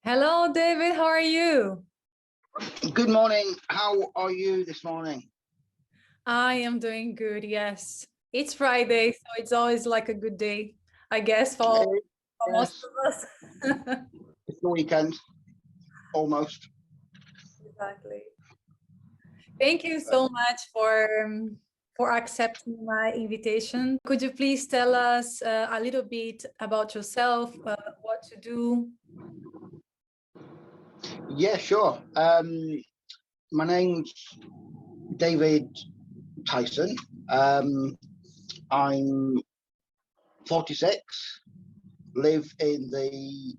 Hello, David. How are you? Good morning. How are you this morning? I am doing good. Yes, it's Friday, so it's always like a good day, I guess, for most Yes, of us. it's the weekend, almost. Exactly. Thank you so much for accepting my invitation. Could you please tell us a little bit about yourself, what to do? Yeah, sure. My name's David Tyson. I'm 46, live in the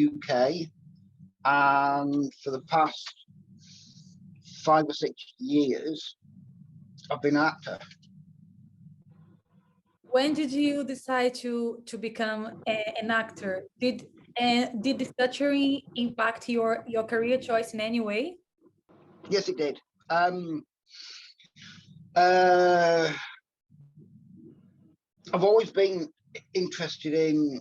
UK, and for the past 5 or 6 years, I've been an actor. When did you decide to become an actor? Did the stuttering impact your career choice in any way? Yes, it did. Uh, I've always been interested in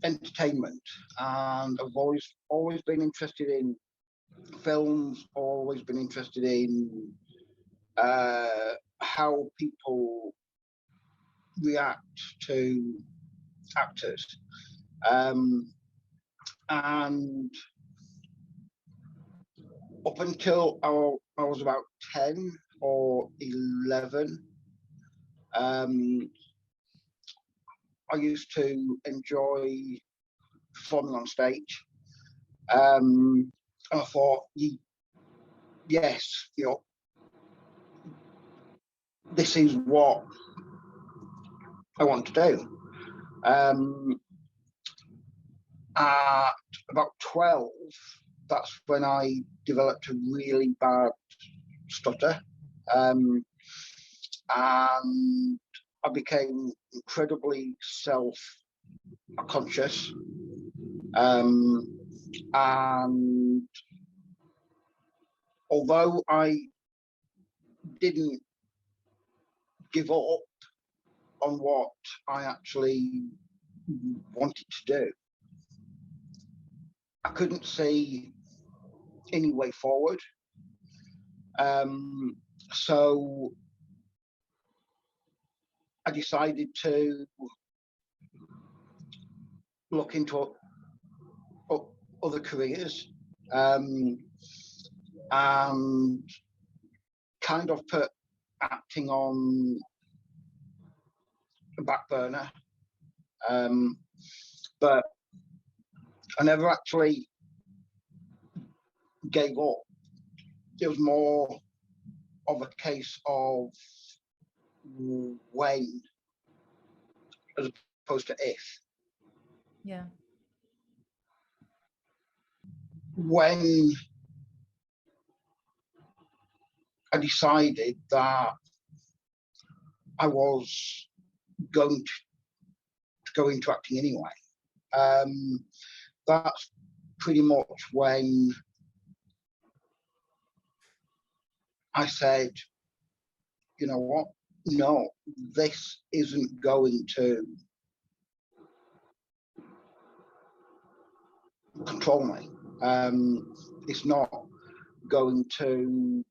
entertainment, and I've always been interested in films, always been interested in how people react to actors. And up until I was about 10 or 11, I used to enjoy performing on stage. And I thought, yes, this is what I want to do. At about 12, that's when I developed a really bad stutter. And I became incredibly self-conscious. And although I didn't give up on what I actually wanted to do, I couldn't see any way forward. So I decided to look into other careers, and kind of put acting on a back burner. But I never actually gave up. It was more of a case of when as opposed to if. Yeah. When I decided that I was going to go into acting anyway, that's pretty much when I said, you know what? No, this isn't going to control me. It's not going to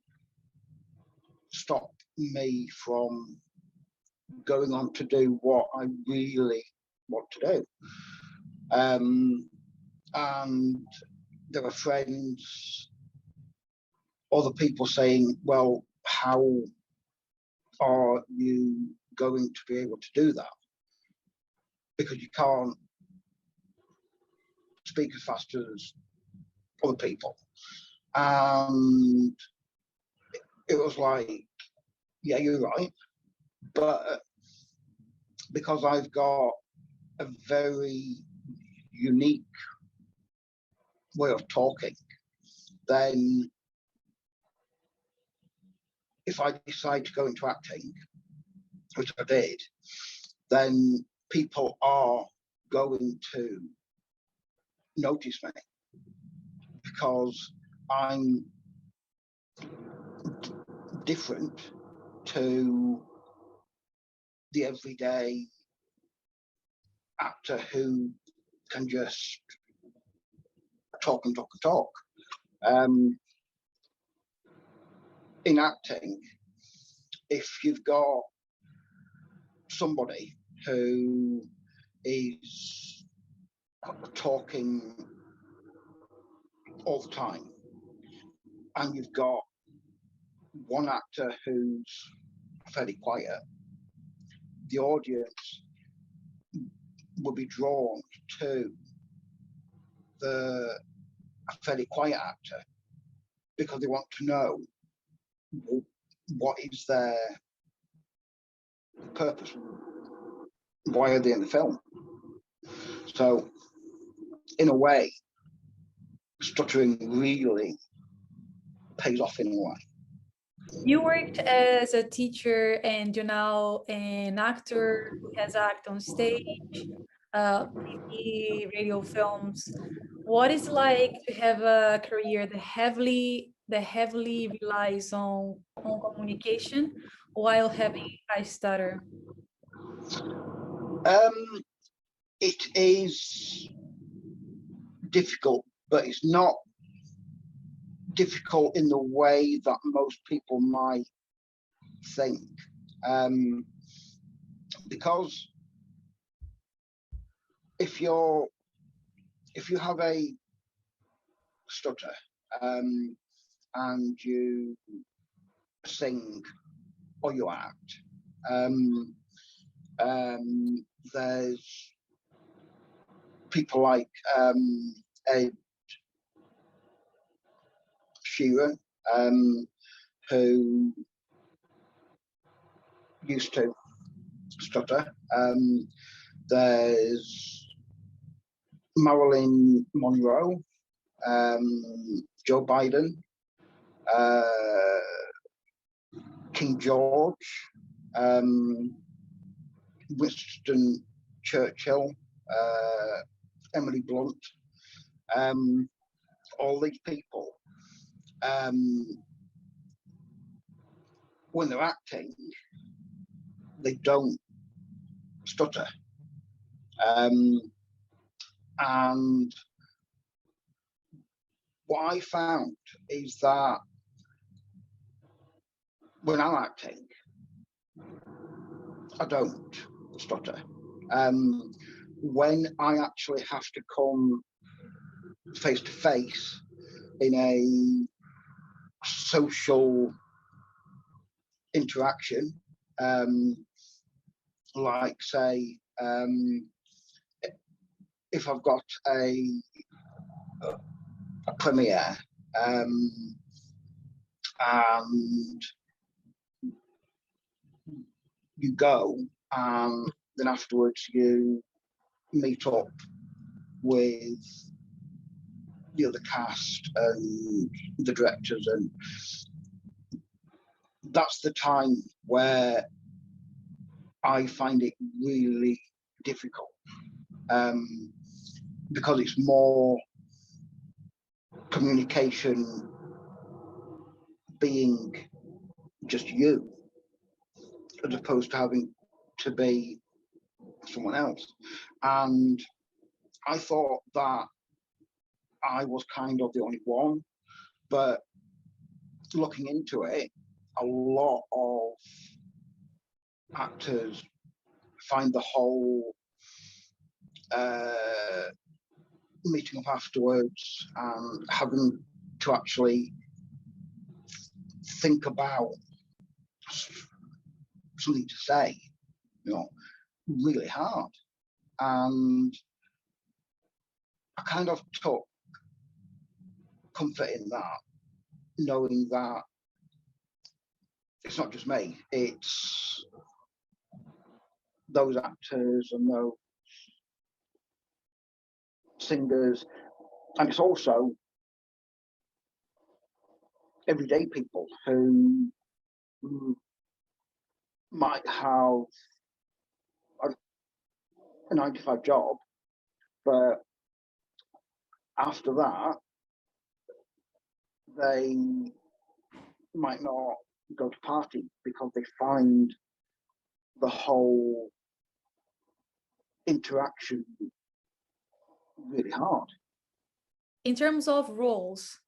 stop me from going on to do what I really want to do. And there were friends, other people saying, well, how are you going to be able to do that? Because you can't speak as fast as other people. And it was like, yeah, you're right. But because I've got a very unique way of talking, then if I decide to go into acting, which I did, then people are going to notice me because I'm different to the everyday actor who can just talk and talk and talk. In acting, if you've got somebody who is talking all the time, and you've got one actor who's fairly quiet, the audience will be drawn to the fairly quiet actor because they want to know what is their purpose, why are they in the film. So in a way, stuttering really pays off in a way. You worked as a teacher and you're now an actor who has acted on stage, TV, radio, films. What is it like to have a career that heavily relies on communication while having a stutter? It is difficult, but it's not difficult in the way that most people might think, because if you have a stutter and you sing or you act, there's people like Ed Sheeran, who used to stutter. There's Marilyn Monroe, Joe Biden, King George, Winston Churchill, Emily Blunt, all these people, when they're acting, they don't stutter. And what I found is that when I'm acting, I don't stutter. When I actually have to come face to face in a social interaction, like say, if I've got a premiere and you go and then afterwards you meet up with the other cast and the directors, and that's the time where I find it really difficult, because it's more communication being just you as opposed to having to be someone else. And I thought that I was kind of the only one, but looking into it, a lot of actors find the whole meeting up afterwards and having to actually think about something to say, really hard. And I kind of took comfort in that, knowing that it's not just me, it's those actors and those singers, and it's also everyday people who might have a 9-to-5 job, but after that they might not go to party because they find the whole interaction really hard. in terms of roles,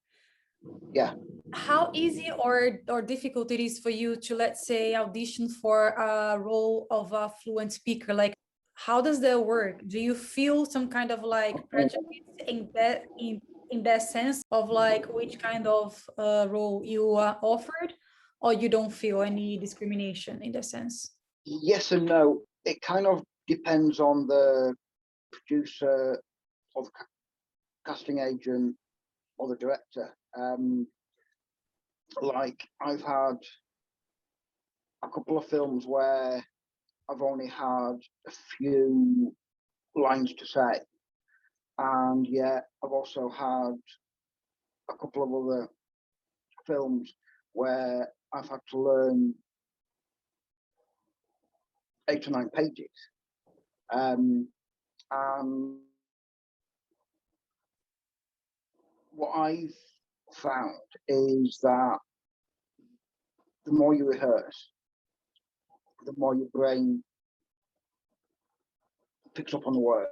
Yeah. how easy or difficult it is for you to, let's say, audition for a role of a fluent speaker? Like, how does that work? Do you feel some kind of like prejudice in that sense of like which kind of role you are offered, or you don't feel any discrimination in that sense? Yes and no. It kind of depends on the producer or the casting agent or the director. Like I've had a couple of films where I've only had a few lines to say, and yet I've also had a couple of other films where I've had to learn 8 or 9 pages. And what I've found is that the more you rehearse, the more your brain picks up on the words,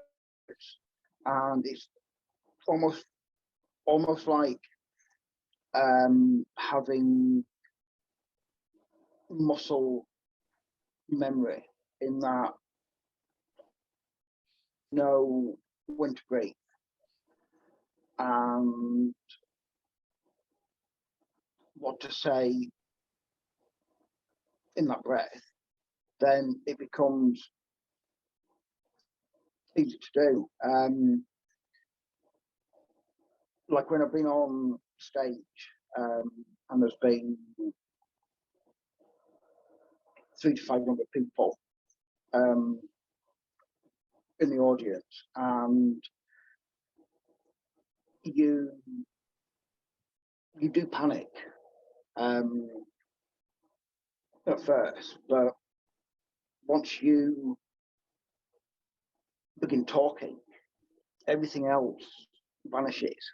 and it's almost like having muscle memory, in that you know when to breathe and what to say in that breath. Then it becomes easy to do. Like when I've been on stage, and there's been 300 to 500 people in the audience, and you do panic at first, but once you begin talking, everything else vanishes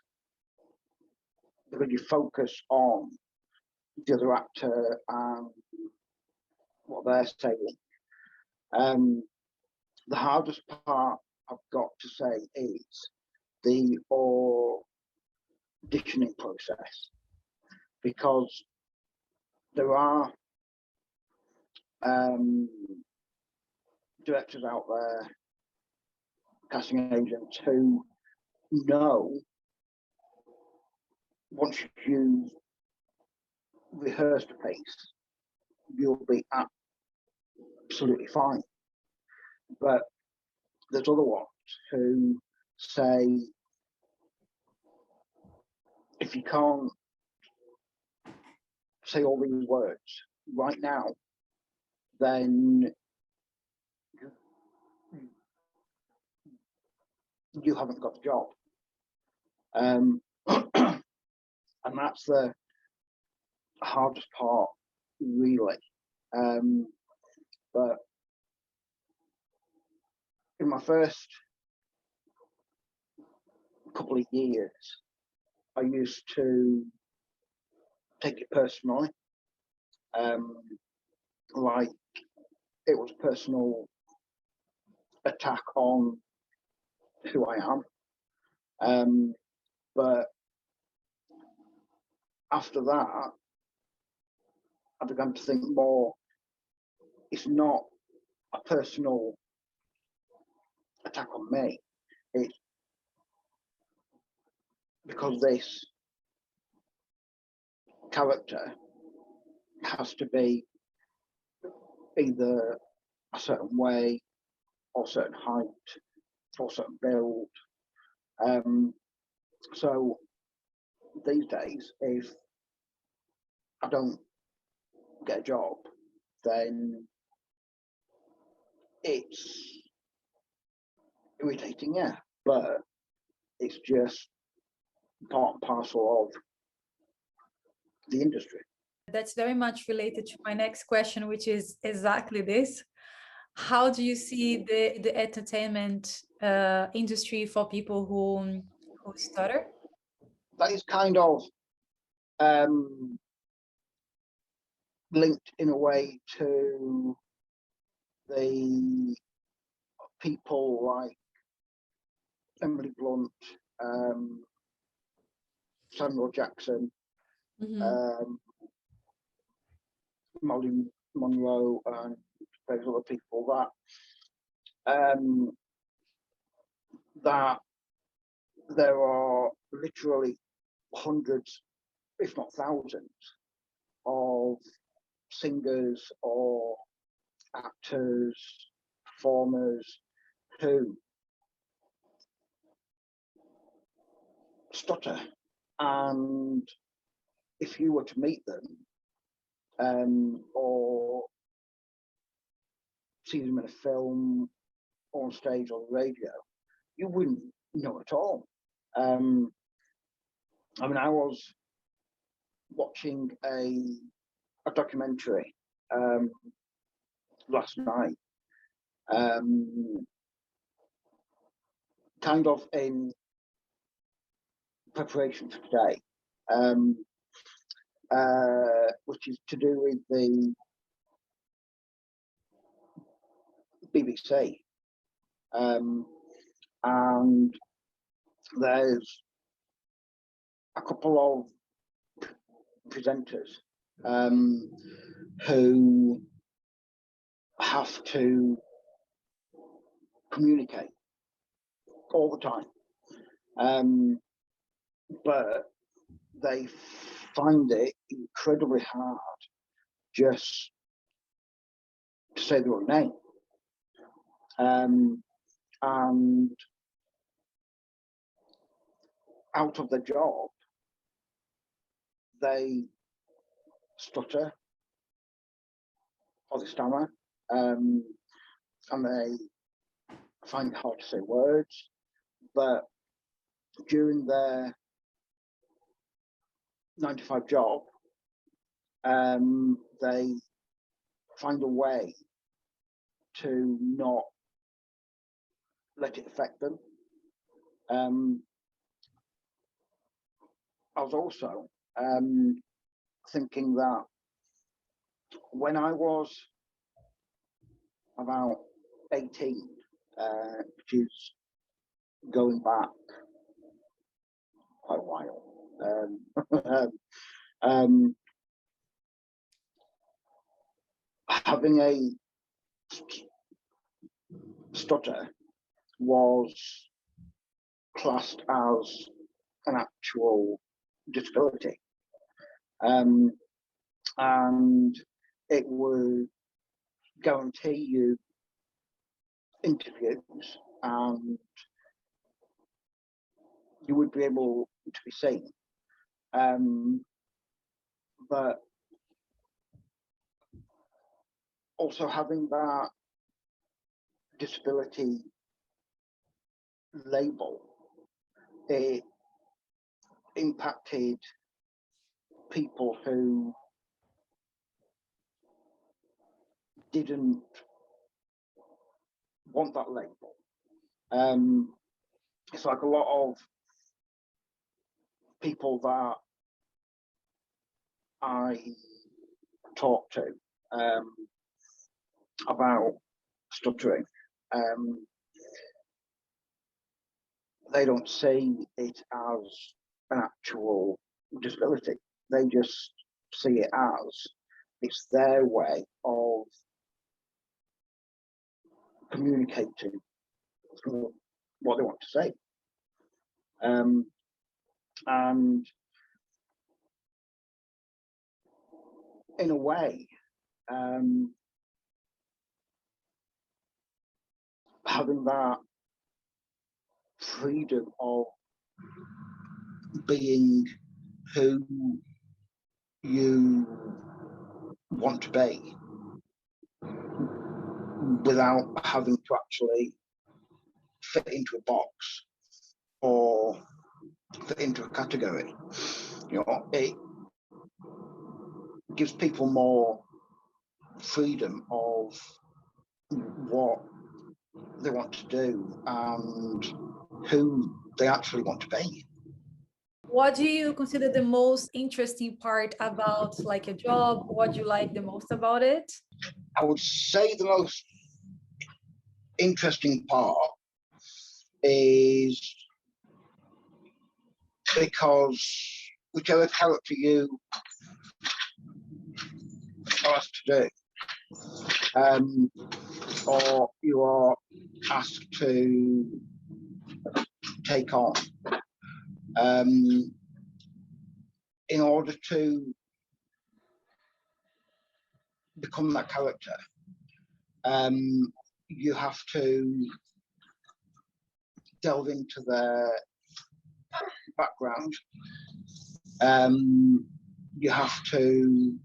because you focus on the other actor and what they're saying. The hardest part I've got to say is the auditioning process, because there are directors out there, casting agents, who know once you rehearse the piece, you'll be absolutely fine. But there's other ones who say, if you can't say all these words right now, then you haven't got the job. And that's the hardest part, really. But in my first couple of years, I used to take it personally, like it was a personal attack on who I am. But after that, I began to think more, it's not a personal attack on me. It's because this character has to be either a certain way, or certain height, or certain build. So these days, if I don't get a job, then it's irritating, yeah, but it's just part and parcel of the industry. That's very much related to my next question, which is exactly this. How do you see the entertainment industry for people who stutter? That is kind of linked in a way to the people like Emily Blunt, Samuel Jackson, Mm-hmm. Marilyn Monroe, and various other people that there are literally hundreds, if not thousands, of singers or actors, performers who stutter, and if you were to meet them or see them in a film, on stage, or the radio, you wouldn't know at all. I mean, I was watching a documentary last night, kind of in preparation for today, which is to do with the BBC. And there's a couple of presenters who have to communicate all the time, but they find it incredibly hard just to say their own name, and out of the job they stutter or they stammer, and they find it hard to say words, but during their 9-to-5 job, they find a way to not let it affect them. I was also thinking that when I was about 18, which is going back quite a while, having a stutter was classed as an actual disability, and it would guarantee you interviews, and you would be able to be seen. But also having that disability label, it impacted people who didn't want that label. It's like a lot of people that I talk to about stuttering, they don't see it as an actual disability. They just see it as it's their way of communicating what they want to say. And in a way, having that freedom of being who you want to be without having to actually fit into a box or fit into a category, it gives people more freedom of what they want to do and who they actually want to be. What do you consider the most interesting part about like a job? What do you like the most about it? I would say the most interesting part is because whichever character you are asked to do, or you are asked to take on, in order to become that character, you have to delve into their background. You have to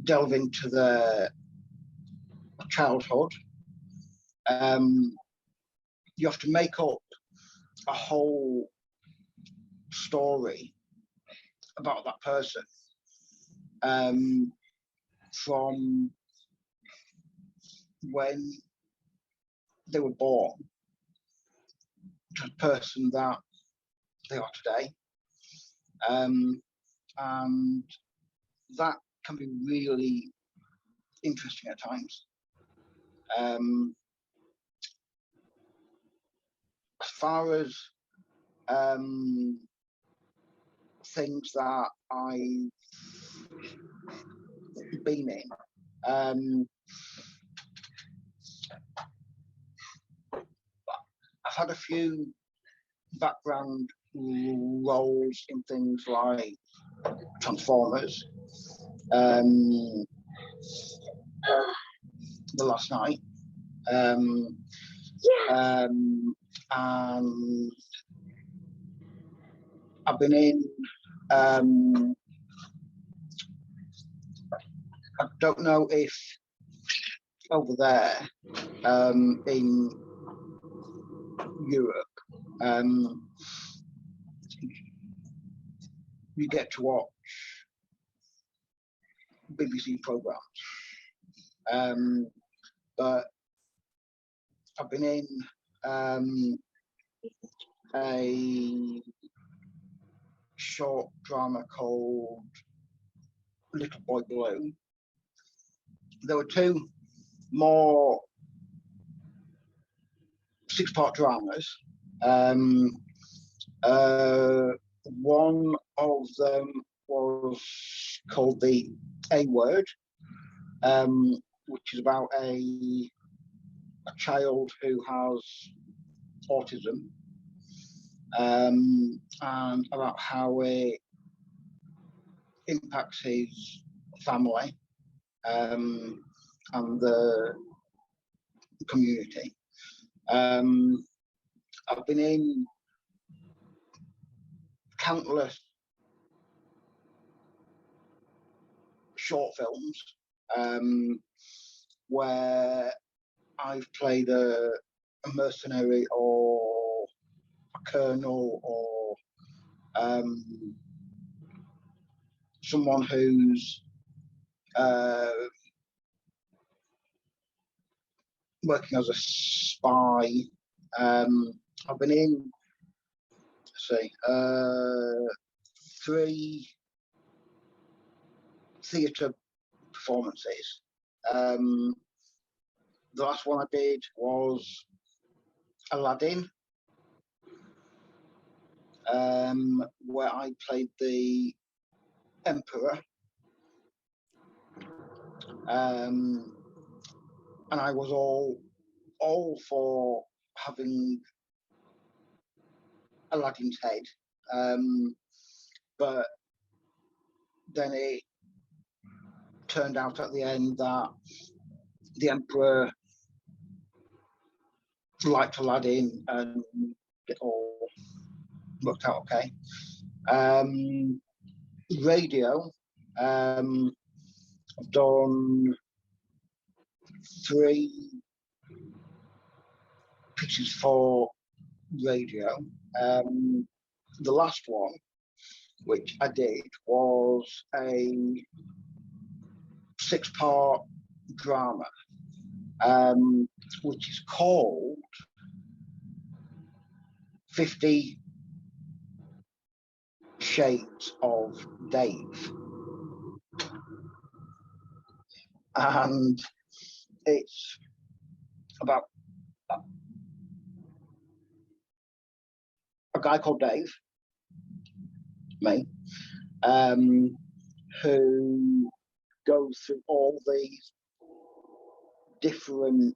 delve into their childhood. You have to make up a whole story about that person, from when they were born to the person that they are today, and that can be really interesting at times. As far as things that I've been in, I've had a few background roles in things like Transformers, The Last Night, and I've been in, I don't know if over there in Europe, you get to watch BBC programs, but I've been in a short drama called Little Boy Blue. There were two more 6-part dramas. One of them was called The A Word, which is about a child who has autism, and about how it impacts his family and the community. I've been in countless short films where I've played a mercenary or a colonel or someone who's working as a spy. I've been in, let's see, 3 theatre performances. The last one I did was Aladdin, where I played the Emperor, and I was all for having Aladdin's head, but then it turned out at the end that the Emperor liked Aladdin and it all worked out okay. Radio, I've done 3 pieces for radio. The last one, which I did, was a 6-part drama, which is called 50 Shades of Dave. And it's about a guy called Dave, me, who go through all these different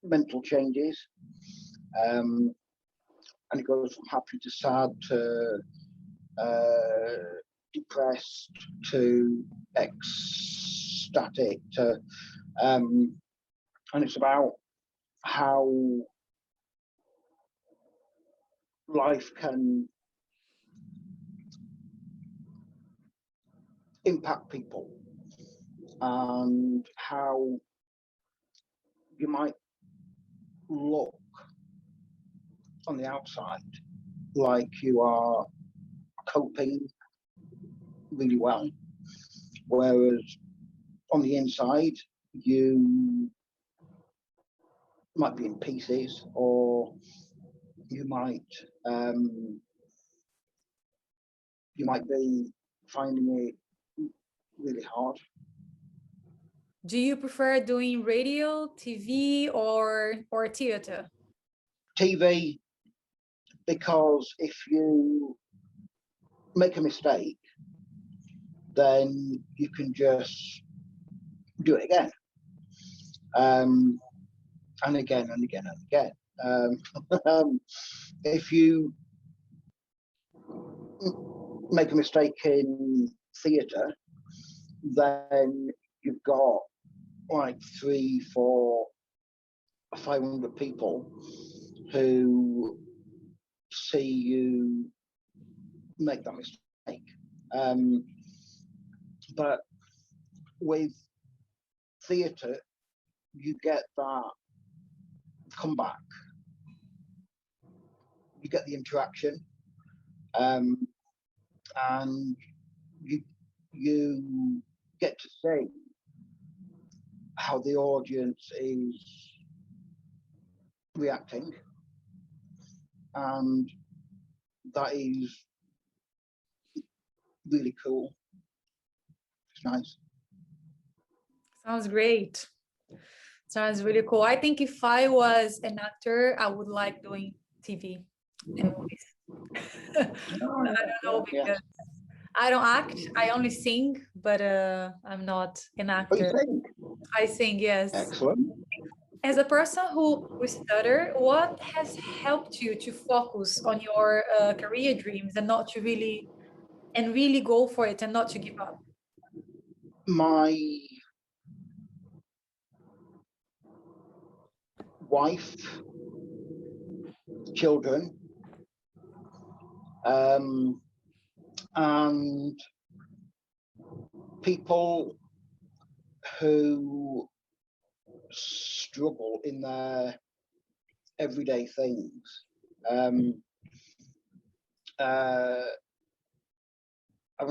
mental changes, and it goes from happy to sad to depressed to ecstatic to, and it's about how life can impact people and how you might look on the outside like you are coping really well, whereas on the inside you might be in pieces, or you might be finding it really hard. Do you prefer doing radio, TV, or theater? TV, because if you make a mistake, then you can just do it again, and again and again and again. If you make a mistake in theatre, then you've got like 300, 400, 500 people who see you make that mistake. But with theatre, you get that comeback, you get the interaction, and you get to see how the audience is reacting, and that is really cool. It's nice. Sounds great. Sounds really cool. I think if I was an actor, I would like doing TV and movies. I don't know, because I don't act. I only sing, but I'm not an actor. I sing, yes. Excellent. As a person who stutter, what has helped you to focus on your career dreams and not to really go for it and not to give up? My wife, children, and people who struggle in their everyday things. I mean,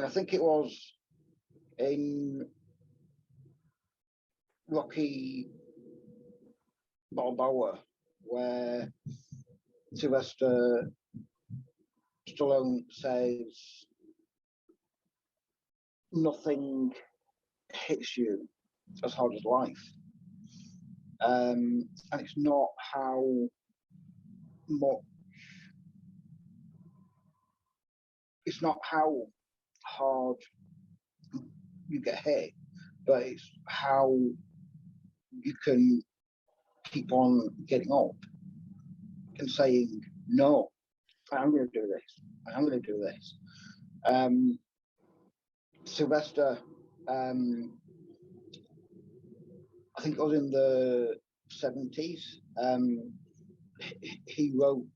I think it was in Rocky Balboa where Sylvester Stallone says, nothing hits you as hard as life. And it's not how much, it's not how hard you get hit, but it's how you can keep on getting up and saying, no, I'm going to do this. I'm going to do this. Sylvester, I think it was in the 70s, he wrote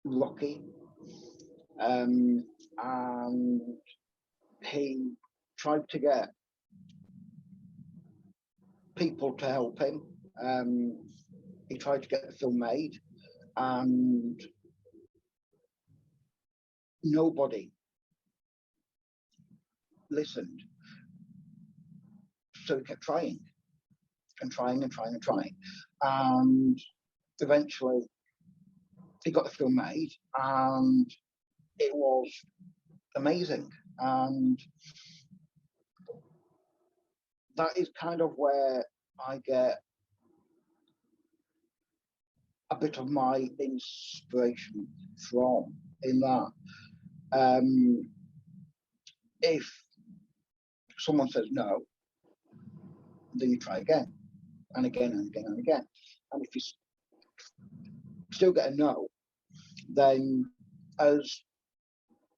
Rocky, and he tried to get people to help him. He tried to get the film made, and nobody listened. So he kept trying and trying and trying and trying. And eventually he got the film made, and it was amazing. And that is kind of where I get a bit of my inspiration from. in that if someone says no, then you try again and again and again and again. And if you still get a no, then as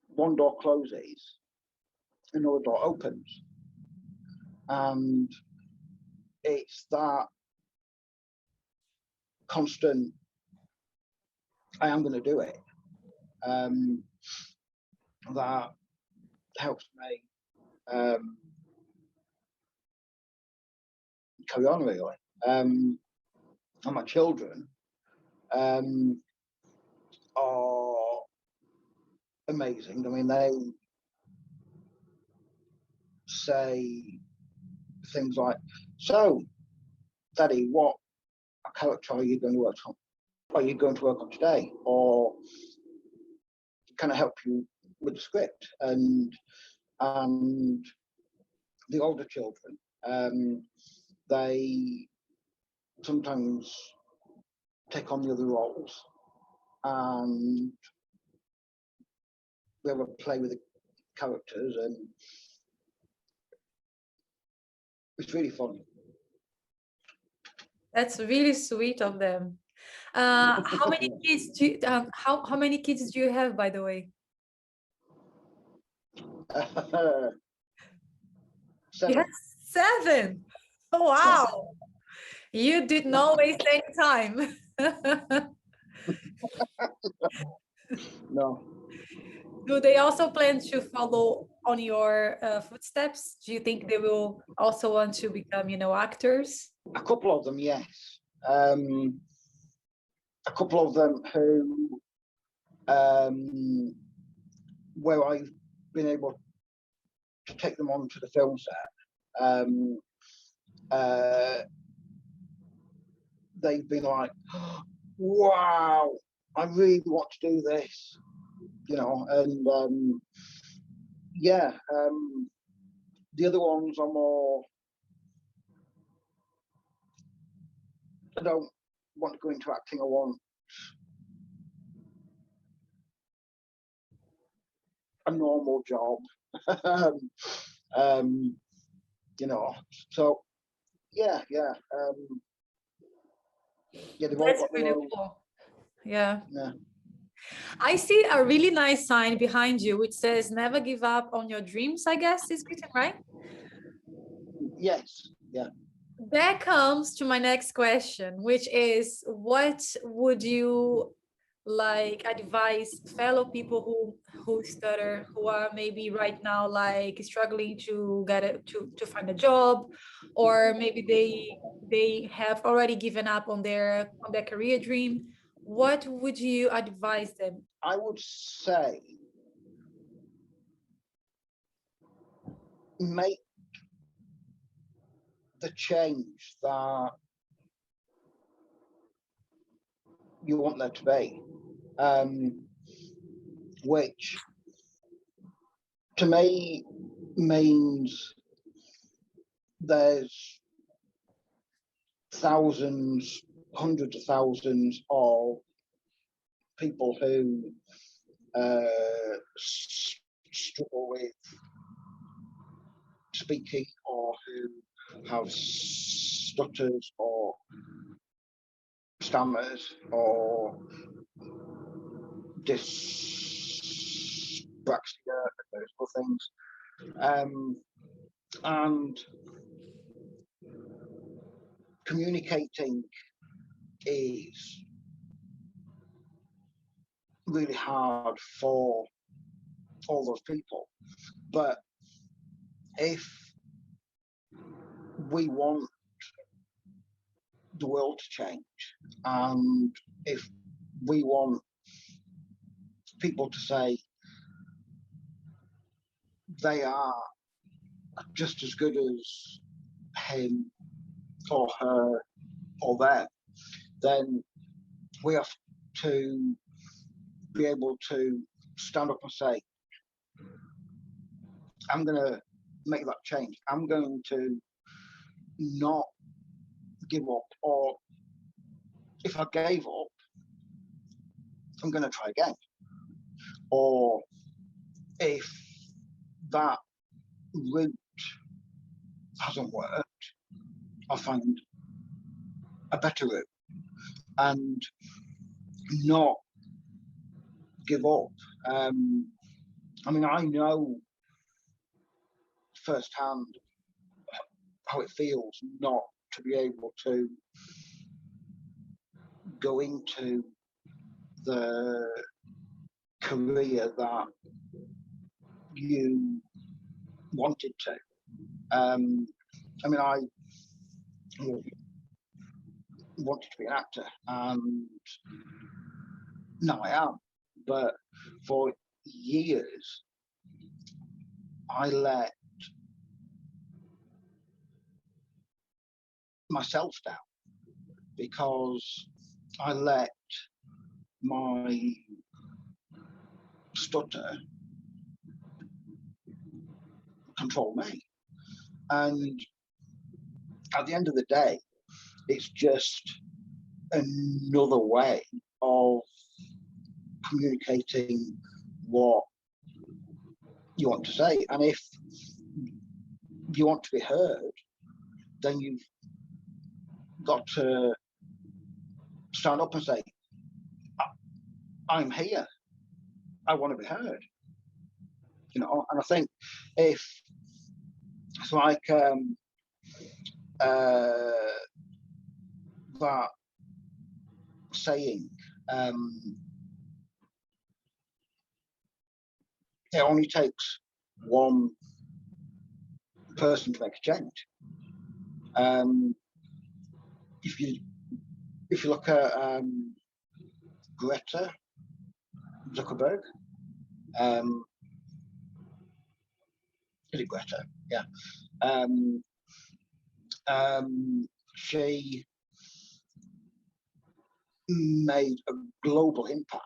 one door closes, another door opens. And it's that constant, I am going to do it, that helps me carry on, really. And my children are amazing. I mean, they say things like, so, Daddy, what character are you going to work on? Are you going to work on today? Or can I help you with the script? And the older children, they sometimes take on the other roles and we have a play with the characters, and it's really fun. That's really sweet of them. How many kids do you, how many kids do you have, by the way? 7. You have 7. Oh, wow. You did not waste any time. No. Do they also plan to follow on your footsteps? Do you think they will also want to become, actors? A couple of them, yes. A couple of them who, where I've been able to take them onto the film set, they've been like, wow, I really want to do this, and yeah, the other ones are more, I don't want to go into acting, I want a normal job. So yeah, they've all That's got their really own. cool. Yeah. Yeah. I see a really nice sign behind you which says never give up on your dreams, I guess is written, right? Yes. Yeah. That comes to my next question, which is, what would you advise fellow people who stutter, who are maybe right now struggling to to find a job, or maybe they have already given up on their career dream? What would you advise them? I would say make the change that you want there to be, which to me means there's thousands, hundreds of thousands of people who struggle with speaking, or who have stutters or stammers or dyspraxia and those other things, and communicating is really hard for all those people. But if we want the world to change, and if we want people to say they are just as good as him or her or them, then we have to be able to stand up and say, I'm going to make that change. I'm going to not give up, or if I gave up, I'm going to try again. or if that route hasn't worked, I'll find a better route and not give up. I mean, I know firsthand how it feels not to be able to go into the career that you wanted to. I mean, I wanted to be an actor, and now I am. But for years, I let myself down because I let my stutter control me. And at the end of the day, it's just another way of communicating what you want to say. And if you want to be heard, then you've got to stand up and say, I'm here, I want to be heard. You know, and I think if it's like that saying, it only takes one person to make a change. If you look at Greta Zuckerberg, is it Greta? Yeah. She made a global impact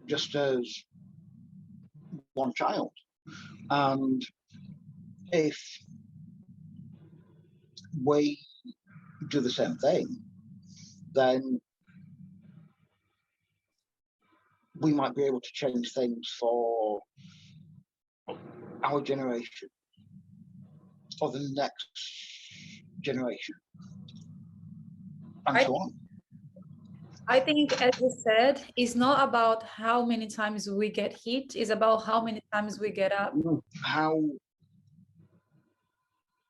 just as one child. And if we do the same thing, then we might be able to change things for our generation or the next generation, and so on. I think, as you said, it's not about how many times we get hit, it's about how many times we get up. How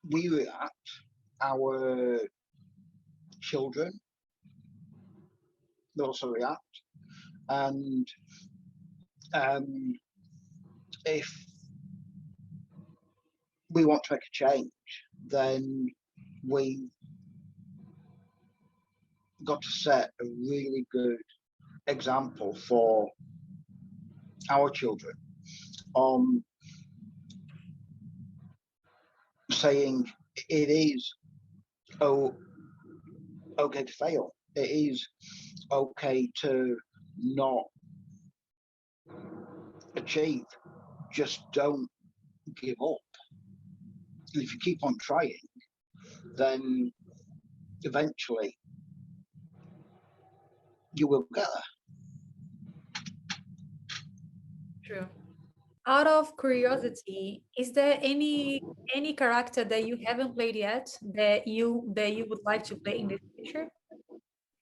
we react, our children will also react. And if we want to make a change, then we got to set a really good example for our children on saying it is okay to fail. It is okay to not achieve. Just don't give up. And if you keep on trying, then eventually you will get there. True. Out of curiosity, is there any character that you haven't played yet that you would like to play in the future?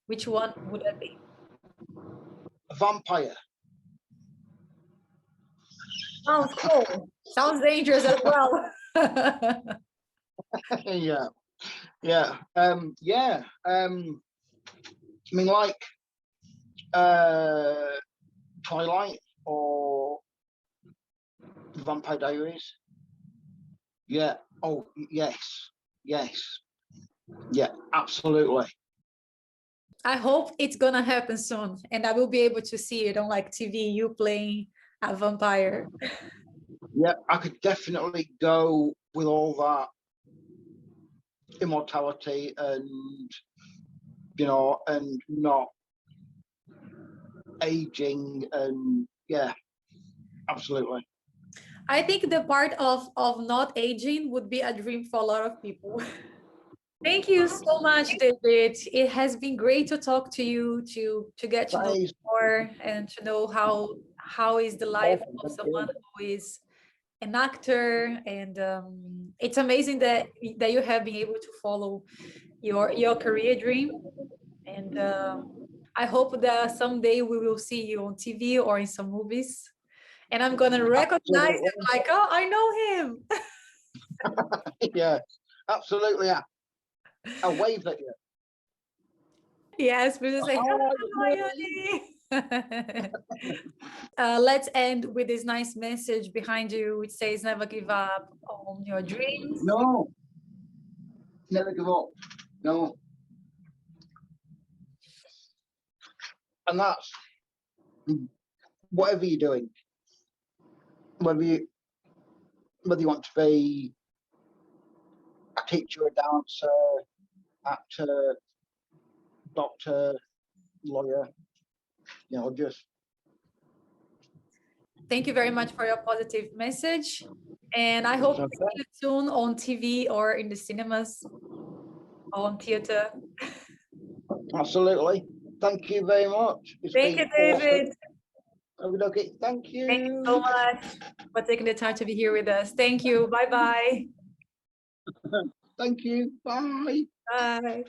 Which one would that be? A vampire. Sounds cool. Sounds dangerous as well. Yeah. I mean, like Twilight or Vampire Diaries. Yeah. Oh, yes. Yeah, absolutely. I hope it's gonna happen soon, and I will be able to see it on like TV. You playing a vampire. Yeah, I could definitely go with all that immortality and, you know, and not aging, and yeah, absolutely. I think the part of not aging would be a dream for a lot of people. Thank you so much, David. It has been great to talk to you, to get to know you more and to know how is the life of someone who is an actor. And it's amazing that you have been able to follow your career dream. And I hope that someday we will see you on TV or in some movies. And I'm gonna recognize him, like, oh, I know him. Yeah, absolutely. Yeah. I'll wave at you. Yes, please say, hello, Raiani. Let's end with this nice message behind you, which says, never give up on your dreams. No, never give up. No. And that's whatever you're doing, whether you want to be a teacher, a dancer, actor, doctor, lawyer, just. Thank you very much for your positive message. And I hope to see you soon on TV or in the cinemas or on theater. Absolutely. Thank you very much. Thank you, David. Awesome. Okay, thank you. Thank you so much for taking the time to be here with us. Thank you. Bye-bye. Thank you. Bye. Bye.